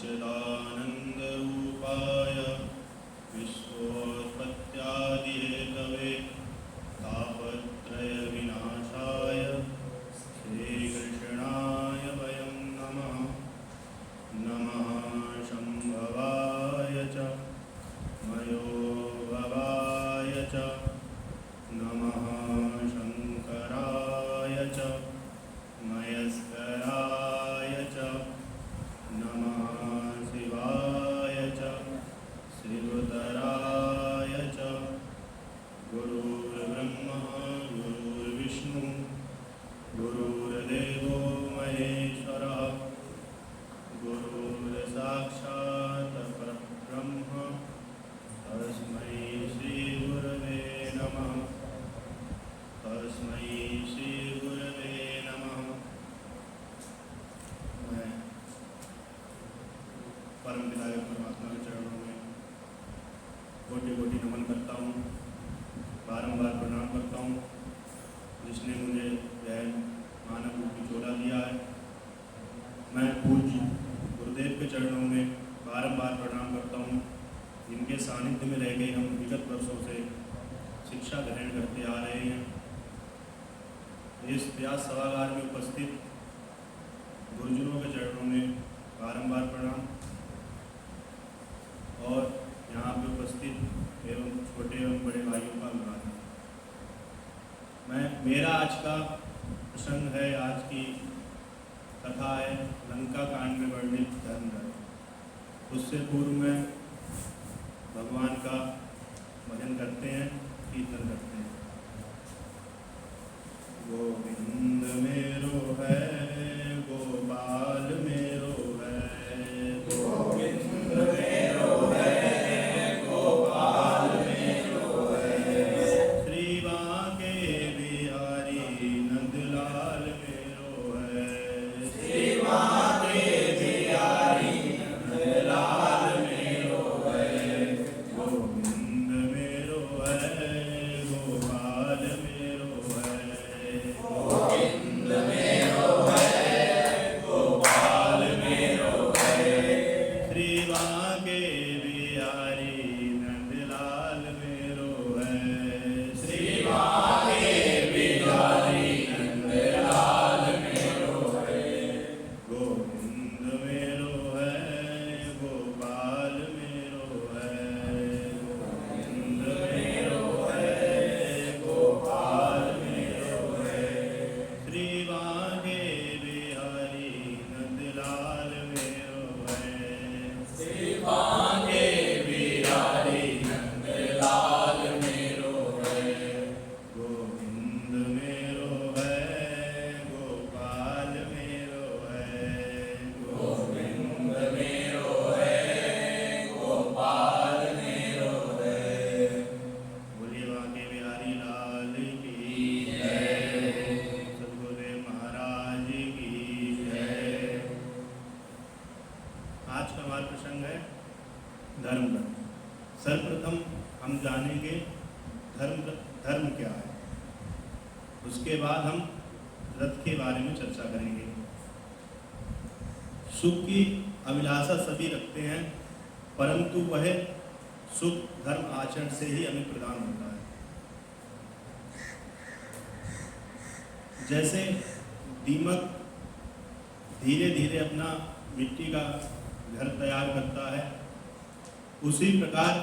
सच्चिदानन्दरूपाय विश्वोत्पत्त्यादिहेतवे तापत्रयविनाशाय श्रीकृष्णाय वयं नमः। नमः शम्भवाय च मयोभवाय च नमः शङ्कराय च मयस्कराय च नमः शिवाय च श्रीवतराय च। गुरुर्ब्रह्मा गुरुर्विष्णु गुरुर्देवो महेश्वरः गुरुर्साक्षात् परब्रह्म तस्मै श्रीगुरवे नमः। तस्मै श्रीगुरवे नमः। मैं परम पिता परमात्मा के चरणों में कोटि कोटि नमन करता हूँ, बारंबार प्रणाम करता हूँ जिसने मुझे यह मानव रूपी चोला दिया है। मैं पूज्य गुरुदेव के चरणों में बारंबार प्रणाम करता हूँ जिनके सानिध्य में रह गए हम विगत वर्षों से शिक्षा ग्रहण करते आ रहे हैं। इस व्यास सभागार में उपस्थित गुरुजनों के चरणों में बारंबार प्रणाम और यहाँ पे उपस्थित एवं छोटे एवं बड़े भाइयों का अभिवादन। मेरा आज का प्रसंग है, आज की कथा है लंका कांड में वर्णित धर्मराज। उससे पूर्व में भगवान का भजन करते हैं, कीर्तन करते हैं। गोविंद मेरो है गोपाल मेरो है, गोविंद मेरो है गोपाल मेरो है, श्री बांके बिहारी नंदलाल मेरो है, श्री बांके बिहारी नंदलाल मेरो है। गोविंद मेरो है गोपाल मेरो है, गोविंद मेरो है गोपाल मेरो है, श्री बांके बिहारी नंदलाल मेरो है, श्री बांके बिहारी नंदलाल मेरो है। गोविंद मेरो है गोपाल मेरो है, गोविंद मेरो है गोपाल मेरो है, श्री बांके बिहारी नंदलाल मेरो है, श्री बांके बिहारी नंदलाल मेरो है। गोविंद मेरो है गोपाल मेरो है, गोविंद मेरो है गोपाल मेरो है। बोलिए बांके बिहारी लाल की जय, सद्गुरुदेव महाराज की जय। आज का हमारा प्रसंग है धर्म का। सर्वप्रथम हम जानेंगे धर्म क्या है, उसके बाद हम रथ के बारे में चर्चा करेंगे। सुख की अभिलाषा सभी रखते हैं, परंतु वह सुख धर्म आचरण से ही हमें प्रदान होता है। जैसे दीमक धीरे धीरे अपना मिट्टी का घर तैयार करता है, उसी प्रकार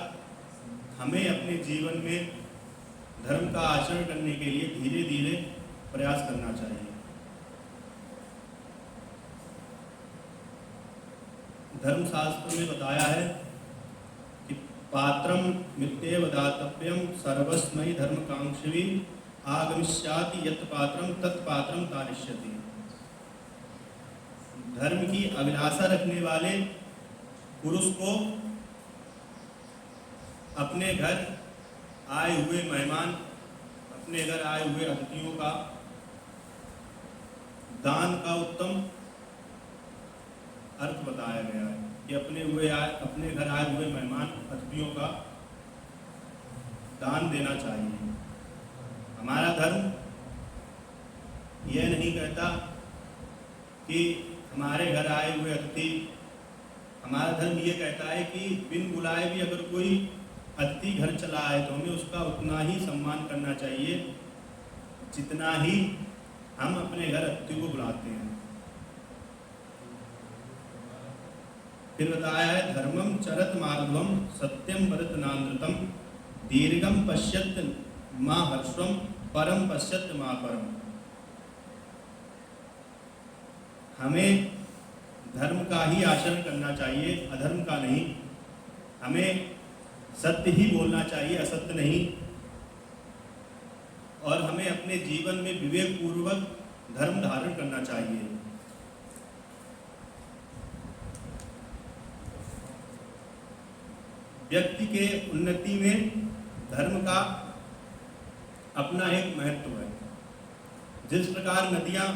हमें अपने जीवन में धर्म का आचरण करने के लिए धीरे धीरे प्रयास करना चाहिए। धर्मशास्त्र में बताया है कि पात्रम मित्येव दातव्यम सर्वस्मै धर्मकांक्षी आगमिष्याति यत् पात्रम तत्पात्रम तारिष्यति। धर्म की अभिलाषा रखने वाले पुरुष को अपने घर आए हुए मेहमान, अपने घर आए हुए अतिथियों का दान का उत्तम अर्थ बताया गया है कि अपने घर आए हुए मेहमान अतिथियों का दान देना चाहिए। हमारा धर्म यह नहीं कहता कि हमारे घर आए हुए अतिथि हमारा धर्म ये कहता है कि बिन बुलाए भी अगर कोई अतिथि घर चला आए तो हमें उसका उतना ही सम्मान करना चाहिए जितना ही हम अपने घर अतिथि को बुलाते हैं। फिर बताया है धर्मम चरत मार्गवम सत्यम वरत नानृतम दीर्घम पश्यत माँ हर्षम परम पश्यत माँ परम। हमें धर्म का ही आचरण करना चाहिए, अधर्म का नहीं। हमें सत्य ही बोलना चाहिए, असत्य नहीं। और हमें अपने जीवन में विवेक पूर्वक धर्म धारण करना चाहिए। व्यक्ति के उन्नति में धर्म का अपना एक महत्व है। जिस प्रकार नदियां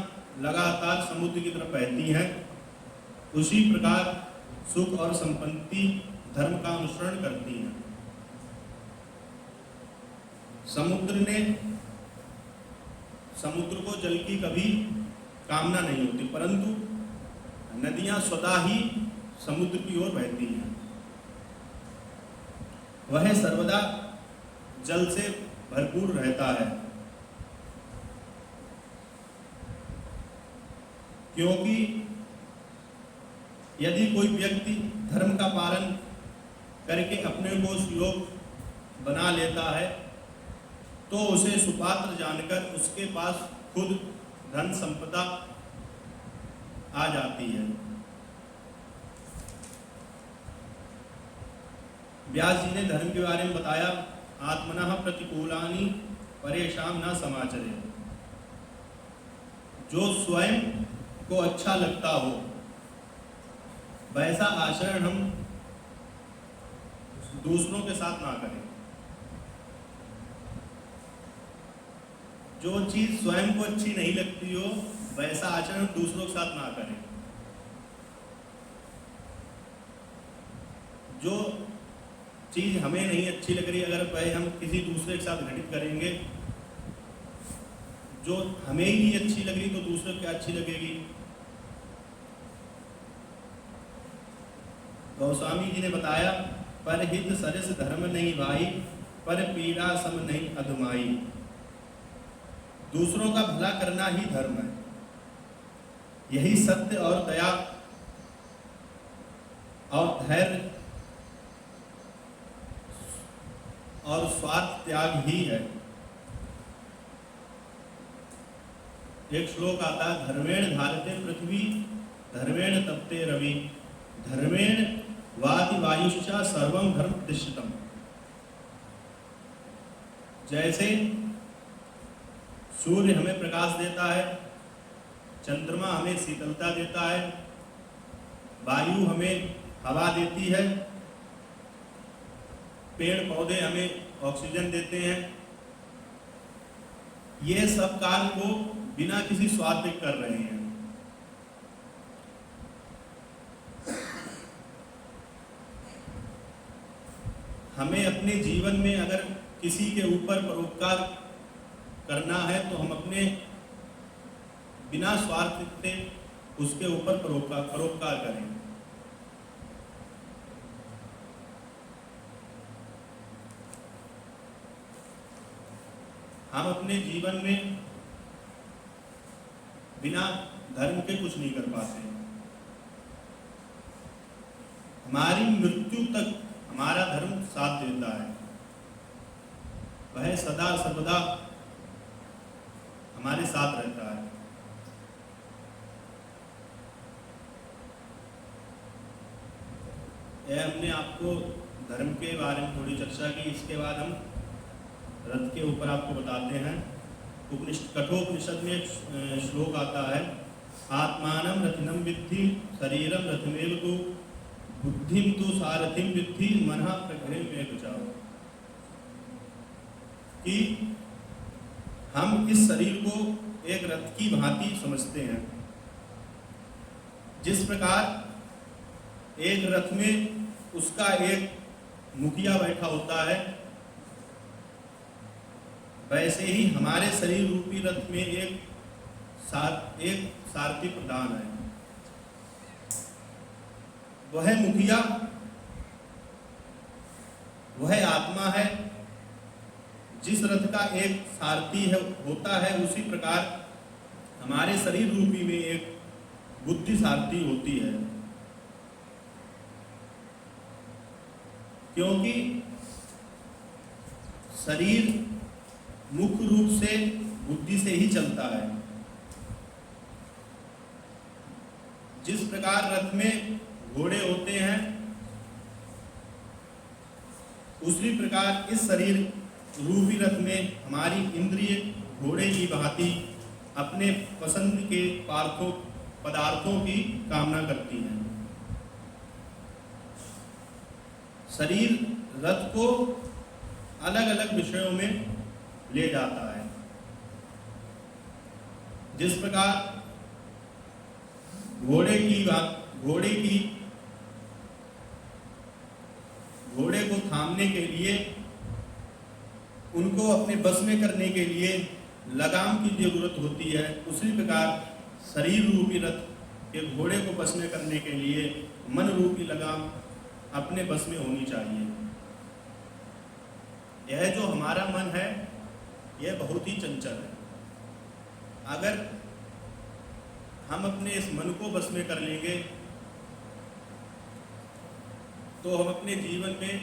लगातार समुद्र की तरफ बहती हैं, उसी प्रकार सुख और संपत्ति धर्म का अनुसरण करती हैं। समुद्र को जल की कभी कामना नहीं होती, परंतु नदियां स्वतः ही समुद्र की ओर बहती हैं। वह सर्वदा जल से भरपूर रहता है, क्योंकि यदि कोई व्यक्ति धर्म का पालन करके अपने को सुयोग बना लेता है तो उसे सुपात्र जानकर उसके पास खुद धन संपदा आ जाती है। व्यास जी ने धर्म के बारे में बताया, आत्मनः प्रतिकूलानि परेशान न समाचरे। जो स्वयं को अच्छा लगता हो वैसा आचरण हम दूसरों के साथ ना करें। जो चीज स्वयं को अच्छी नहीं लगती हो वैसा आचरण दूसरों के साथ ना करें। जो चीज हमें नहीं अच्छी लग रही, अगर वह हम किसी दूसरे के साथ घटित करेंगे, जो हमें ही नहीं अच्छी लग रही तो दूसरे को क्या अच्छी लगेगी। गोस्वामी जी ने बताया, पर हित सरस धर्म नहीं भाई, पर पीड़ा सम नहीं अधमाई। दूसरों का भला करना ही धर्म है। यही सत्य और दया और धैर्य और स्वार्थ त्याग ही है। एक श्लोक आता है, धर्मेण धारते पृथ्वी धर्मेण तपते रवि धर्मेण वाति वायुश्चा सर्वं धर्म प्रतिष्ठितम्। जैसे सूर्य हमें प्रकाश देता है, चंद्रमा हमें शीतलता देता है, वायु हमें हवा देती है, पेड़ पौधे हमें ऑक्सीजन देते हैं, ये सब कार्य वो बिना किसी स्वार्थ के कर रहे हैं। हमें अपने जीवन में अगर किसी के ऊपर परोपकार करना है तो हम अपने बिना स्वार्थ से उसके ऊपर परोपकार करें। हम अपने जीवन में बिना धर्म के कुछ नहीं कर पाते। हमारी मृत्यु तक हमारा धर्म साथ देता है। वह सदा सर्वदा हमारे साथ रहता है। यह हमने आपको धर्म के बारे में थोड़ी चर्चा की। इसके बाद हम रथ के ऊपर आपको बताते हैं। कठोपनिषद में एक श्लोक आता है, आत्मानं रथिनं विद्धि शरीरम रथमेव तु बुद्धिम तु सारथिम विद्धि मनः प्रकृतिं में बचाओ। कि हम इस शरीर को एक रथ की भांति समझते हैं। जिस प्रकार एक रथ में उसका एक मुखिया बैठा होता है, वैसे ही हमारे शरीर रूपी रथ में एक सारथी प्रधान है। वह मुखिया, वह आत्मा है। जिस रथ का एक सारथी होता है, उसी प्रकार हमारे शरीर रूपी में एक बुद्धि सारथी होती है। क्योंकि शरीर मुख्य रूप से बुद्धि से ही चलता है। जिस प्रकार रथ में घोड़े होते हैं, उसी प्रकार इस शरीर रूपी रथ में हमारी इंद्रिय घोड़े की भांति अपने पसंद के पदार्थों की कामना करती हैं। शरीर रथ को अलग अलग विषयों में ले जाता है। जिस प्रकार घोड़े को थामने के लिए, उनको अपने बस में करने के लिए लगाम की जरूरत होती है, उसी प्रकार शरीर रूपी रथ के घोड़े को बस में करने के लिए मन रूपी लगाम अपने बस में होनी चाहिए। यह जो हमारा मन है, यह बहुत ही चंचल है। अगर हम अपने इस मन को बस में कर लेंगे तो हम अपने जीवन में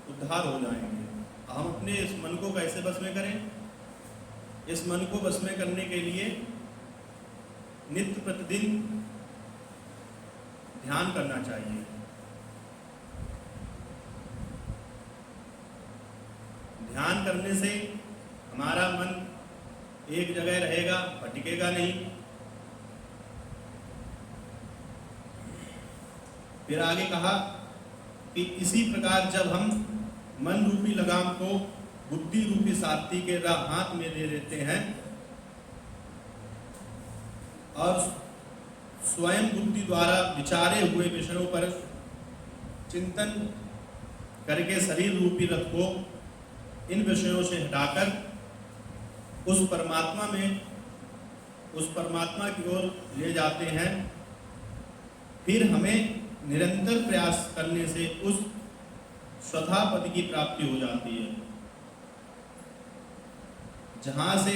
उद्धार हो जाएंगे। हम अपने इस मन को कैसे बस में करें? इस मन को बस में करने के लिए नित्य प्रतिदिन ध्यान करना चाहिए। ध्यान करने से हमारा मन एक जगह रहेगा, भटकेगा नहीं। फिर आगे कहा कि इसी प्रकार जब हम मन रूपी लगाम को बुद्धि रूपी सारथी के हाथ में दे देते हैं और स्वयं बुद्धि द्वारा विचारे हुए विषयों पर चिंतन करके शरीर रूपी रथ को इन विषयों से हटाकर उस परमात्मा की ओर ले जाते हैं, फिर हमें निरंतर प्रयास करने से उस स्वधा पद की प्राप्ति हो जाती है, जहां से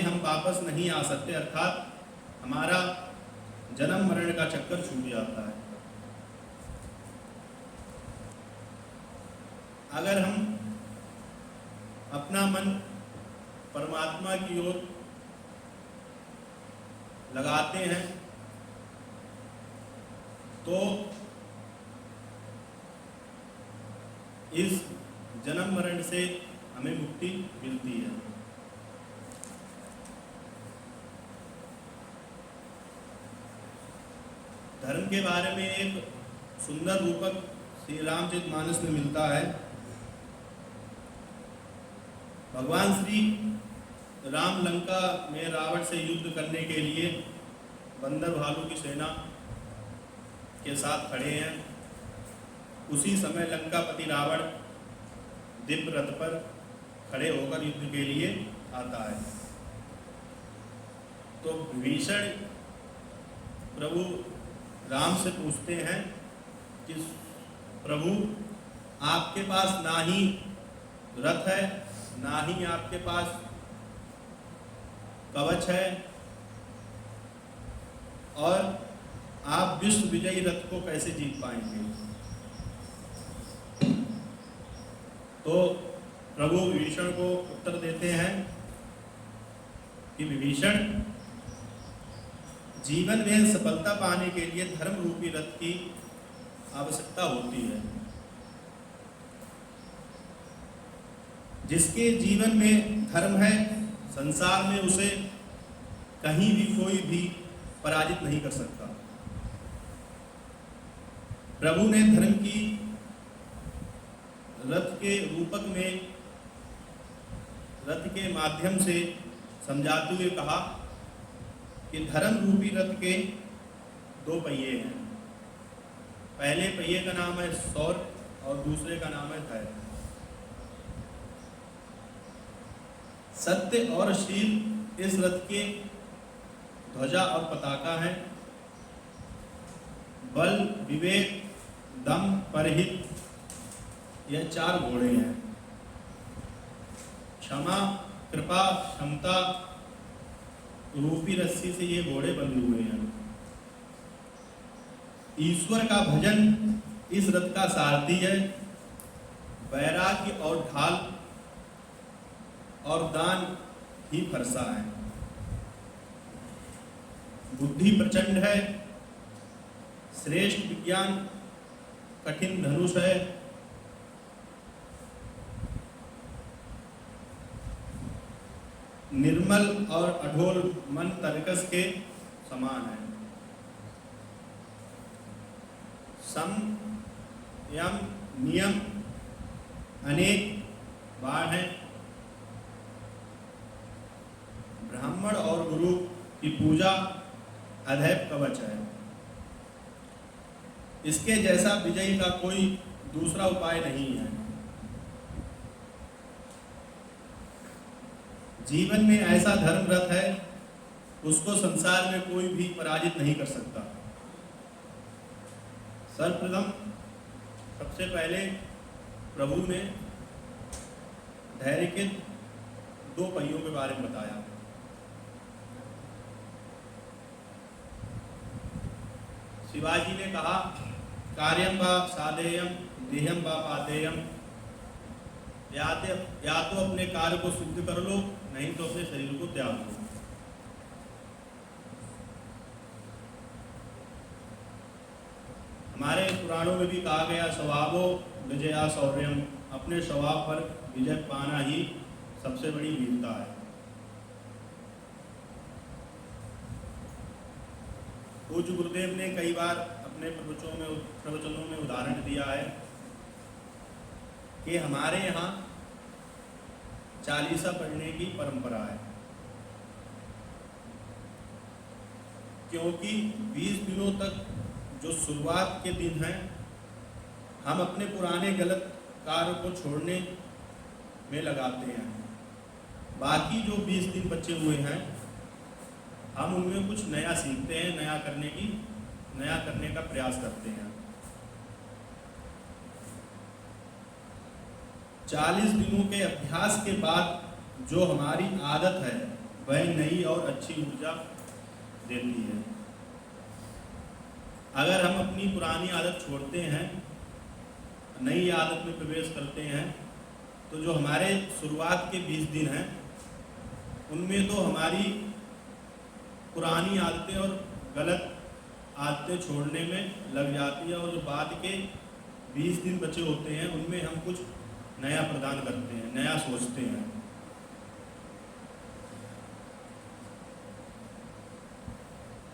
हम वापस नहीं आ सकते, अर्थात हमारा जन्म मरण का चक्कर छूट जाता है। अगर हम अपना मन परमात्मा की ओर लगाते हैं तो इस जन्म मरण से हमें मुक्ति मिलती है। धर्म के बारे में एक सुंदर रूपक श्री रामचरितमानस में मिलता है। भगवान श्री राम लंका में रावण से युद्ध करने के लिए बंदर भालू की सेना के साथ खड़े हैं। उसी समय लंकापति रावण दिव्य रथ पर खड़े होकर युद्ध के लिए आता है। तो विभीषण प्रभु राम से पूछते हैं कि प्रभु, आपके पास ना ही रथ है, ना ही आपके पास कवच है, और आप विश्व विजयी रथ को कैसे जीत पाएंगे? तो प्रभु विभीषण को उत्तर देते हैं कि विभीषण, जीवन में सफलता पाने के लिए धर्म रूपी रथ की आवश्यकता होती है। जिसके जीवन में धर्म है, संसार में उसे कहीं भी कोई भी पराजित नहीं कर सकता। प्रभु ने धर्म की रथ के रूपक में, रथ के माध्यम से समझाते हुए कहा कि धर्म रूपी रथ के दो पहिए हैं। पहले पहिए का नाम है शौर्य और दूसरे का नाम है धैर्य। सत्य और शील इस रथ के ध्वजा और पताका है। बल, विवेक, दम, परहित, यह 4 घोड़े हैं। क्षमा, कृपा, क्षमता रूपी रस्सी से ये घोड़े बंधे हुए हैं। ईश्वर का भजन इस रथ का सारथी है। वैराग्य और ढाल और दान ही फरसा है। बुद्धि प्रचंड है। श्रेष्ठ विज्ञान कठिन धनुष है। निर्मल और अढोल मन तर्कस के समान है। सम, यम, नियम अनेक बाण है। ब्राह्मण और गुरु की पूजा अधैर्य कवच है। इसके जैसा विजय का कोई दूसरा उपाय नहीं है। जीवन में ऐसा धर्म रथ है, उसको संसार में कोई भी पराजित नहीं कर सकता। सर्वप्रथम सबसे पहले प्रभु ने धैर्य के 2 पहियों के बारे में बताया। शिवाजी ने कहा, कार्यम वा साधेयम, देहम वा पादेयम। या तो अपने कार्य को सिद्ध कर लो, नहीं तो अपने शरीर को त्याग दो। हमारे पुराणों में भी कहा गया, स्वभावो विजया शौर्यम। अपने स्वभाव पर विजय पाना ही सबसे बड़ी वीरता है। पूज्य गुरुदेव ने कई बार अपने प्रवचनों में उदाहरण दिया है कि हमारे यहाँ चालीसा पढ़ने की परंपरा है, क्योंकि 20 दिनों तक जो शुरुआत के दिन हैं, हम अपने पुराने गलत कार्य को छोड़ने में लगाते हैं। बाकी जो 20 दिन बचे हुए हैं, हम उनमें कुछ नया सीखते हैं, नया करने का प्रयास करते हैं। 40 दिनों के अभ्यास के बाद जो हमारी आदत है, वह नई और अच्छी ऊर्जा देती है। अगर हम अपनी पुरानी आदत छोड़ते हैं, नई आदत में प्रवेश करते हैं, तो जो हमारे शुरुआत के 20 दिन हैं, उनमें तो हमारी पुरानी आदतें और गलत आदतें छोड़ने में लग जाती है, और जो बाद के 20 दिन बचे होते हैं, उनमें हम कुछ नया प्रदान करते हैं, नया सोचते हैं।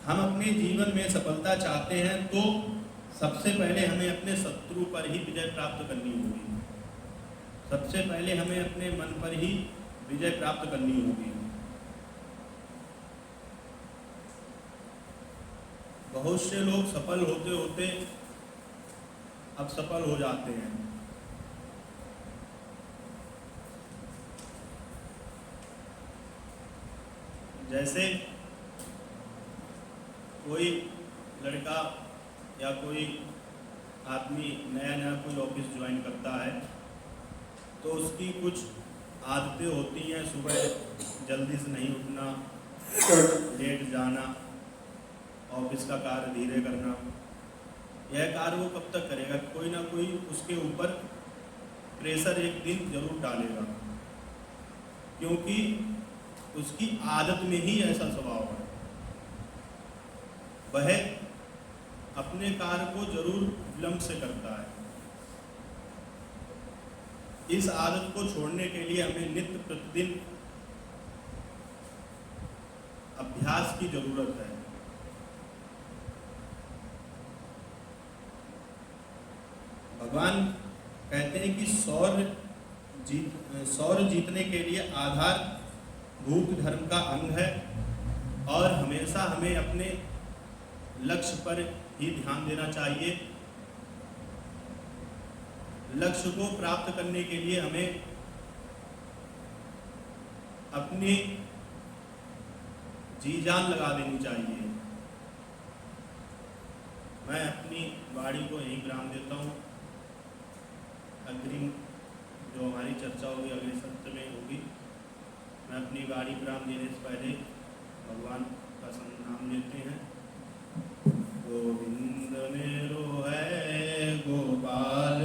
हम अपने जीवन में सफलता चाहते हैं तो सबसे पहले हमें अपने शत्रु पर ही विजय प्राप्त करनी होगी। सबसे पहले हमें अपने मन पर ही विजय प्राप्त करनी होगी। बहुत से लोग सफल होते होते अब सफल हो जाते हैं। जैसे कोई लड़का या कोई आदमी नया कोई ऑफिस ज्वाइन करता है, तो उसकी कुछ आदतें होती हैं। सुबह जल्दी से नहीं उठना, लेट जाना, ऑफिस का कार्य धीरे करना। यह कार्य वो कब तक करेगा? कोई ना कोई उसके ऊपर प्रेशर एक दिन जरूर डालेगा, क्योंकि उसकी आदत में ही ऐसा स्वभाव है। वह अपने कार्य को जरूर विलंब से करता है। इस आदत को छोड़ने के लिए हमें नित्य प्रतिदिन अभ्यास की जरूरत है। भगवान कहते हैं कि शौर्य जीतने के लिए आधार भूत धर्म का अंग है, और हमेशा हमें अपने लक्ष्य पर ही ध्यान देना चाहिए। लक्ष्य को प्राप्त करने के लिए हमें अपनी जी जान लगा देनी चाहिए। मैं अपनी वाणी को यहीं विराम देता हूँ। अग्रिम जो हमारी चर्चा होगी अगले सत्र में होगी। मैं अपनी वाणी विराम देने से पहले भगवान का नाम लेते हैं। गोविंद मेरो है गोपाल